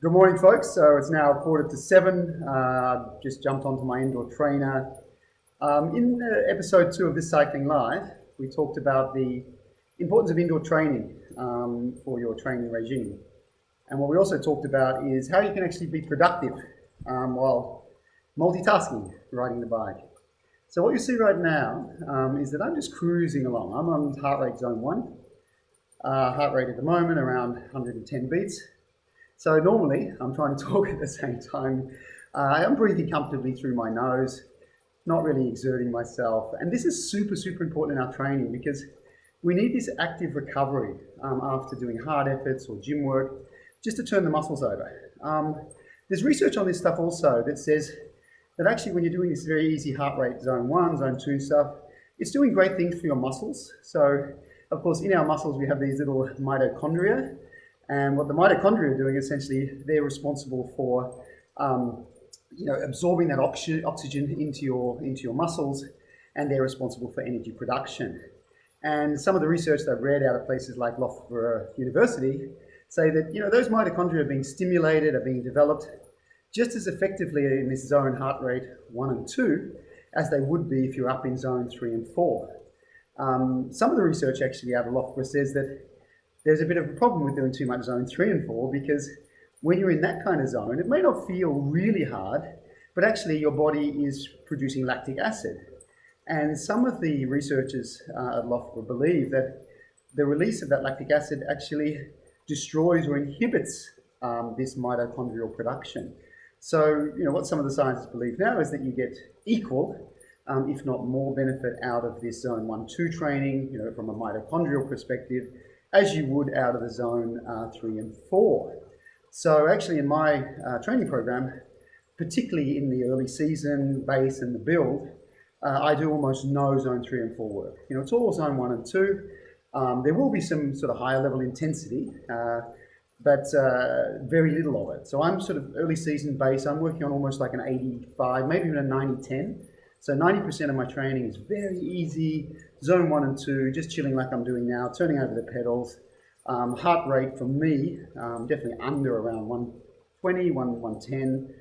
Good morning, folks. So it's now 6:45. Just jumped onto my indoor trainer. In episode 2 of this Cycling Live, we talked about the importance of indoor training for your training regime. And what we also talked about is how you can actually be productive while multitasking, riding the bike. So what you see right now is that I'm just cruising along. I'm on heart rate zone 1. Heart rate at the moment around 110 beats. So normally I'm trying to talk at the same time. I'm breathing comfortably through my nose, not really exerting myself. And this is super, super important in our training because we need this active recovery after doing hard efforts or gym work, just to turn the muscles over. There's research on this stuff also that says that actually when you're doing this very easy heart rate zone 1, zone 2 stuff, it's doing great things for your muscles. So of course in our muscles we have these little mitochondria. And what the mitochondria are doing, essentially, they're responsible for absorbing that oxygen into your muscles, and they're responsible for energy production. And some of the research that I've read out of places like Loughborough University say that those mitochondria are being stimulated, are being developed just as effectively in this zone heart rate 1 and 2 as they would be if you're up in zone 3 and 4. Some of the research actually out of Loughborough says that there's a bit of a problem with doing too much zone 3 and 4 because when you're in that kind of zone, it may not feel really hard, but actually your body is producing lactic acid. And some of the researchers at Loughborough believe that the release of that lactic acid actually destroys or inhibits this mitochondrial production. So, what some of the scientists believe now is that you get equal, if not more benefit out of this zone 1-2 training, from a mitochondrial perspective, as you would out of the zone 3 and 4. So actually in my training program, particularly in the early season, base and the build, I do almost no zone 3 and 4 work. It's all zone 1 and 2. There will be some sort of higher level intensity, but very little of it. So I'm sort of early season base, I'm working on almost like an 85, maybe even a 90-10. So 90% of my training is very easy, zone 1 and 2, just chilling like I'm doing now, turning over the pedals. Heart rate for me, definitely under around 120, 110.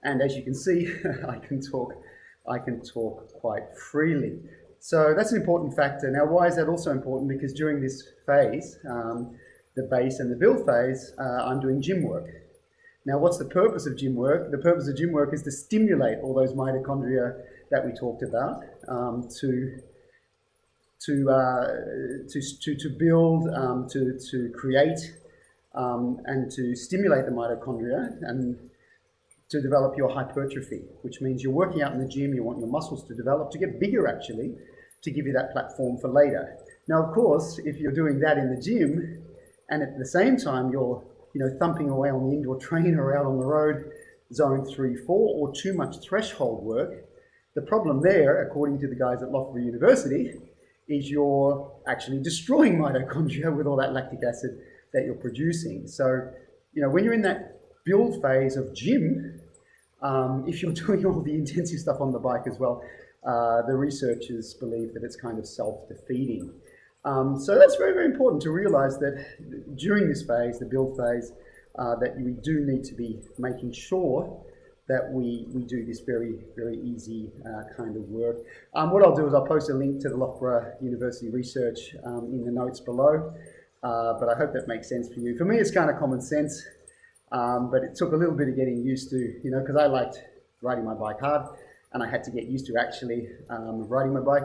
And as you can see, I can talk quite freely. So that's an important factor. Now, why is that also important? Because during this phase, the base and the build phase, I'm doing gym work. Now, what's the purpose of gym work? The purpose of gym work is to stimulate all those mitochondria that we talked about, to build, to create, and to stimulate the mitochondria and to develop your hypertrophy, which means you're working out in the gym, you want your muscles to develop, to get bigger actually, to give you that platform for later. Now, of course, if you're doing that in the gym and at the same time you're thumping away on the indoor trainer or out on the road, zone 3, 4, or too much threshold work, the problem there, according to the guys at Loughborough University, is you're actually destroying mitochondria with all that lactic acid that you're producing. So, when you're in that build phase of gym, if you're doing all the intensive stuff on the bike as well, the researchers believe that it's kind of self-defeating. So that's very, very important to realize that during this phase, the build phase, that we do need to be making sure that we do this very, very easy kind of work. What I'll do is I'll post a link to the Loughborough University research in the notes below, but I hope that makes sense for you. For me, it's kind of common sense, but it took a little bit of getting used to, because I liked riding my bike hard, and I had to get used to actually riding my bike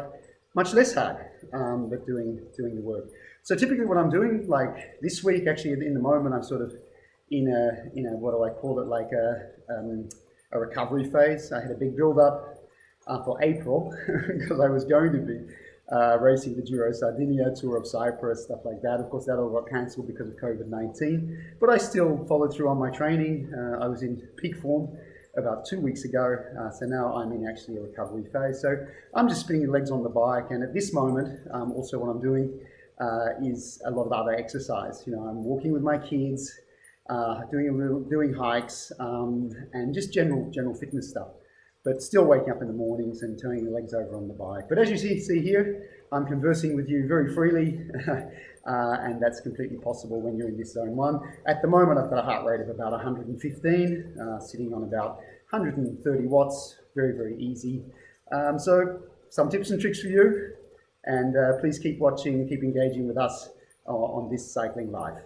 much less hard, but doing the work. So typically what I'm doing, like this week, actually in the moment, I'm sort of in a what do I call it, like a recovery phase. I had a big build up for April because I was going to be racing the Giro Sardinia, Tour of Cyprus, stuff like that. Of course, that all got cancelled because of COVID-19, but I still followed through on my training. I was in peak form about 2 weeks ago, so now I'm in actually a recovery phase. So I'm just spinning the legs on the bike, and at this moment, also what I'm doing is a lot of other exercise. I'm walking with my kids, doing hikes, and just general fitness stuff. But still waking up in the mornings and turning the legs over on the bike. But as you see here, I'm conversing with you very freely. and that's completely possible when you're in this zone 1. At the moment, I've got a heart rate of about 115, sitting on about 130 watts, very, very easy. So some tips and tricks for you, and please keep watching, keep engaging with us on this Cycling Live.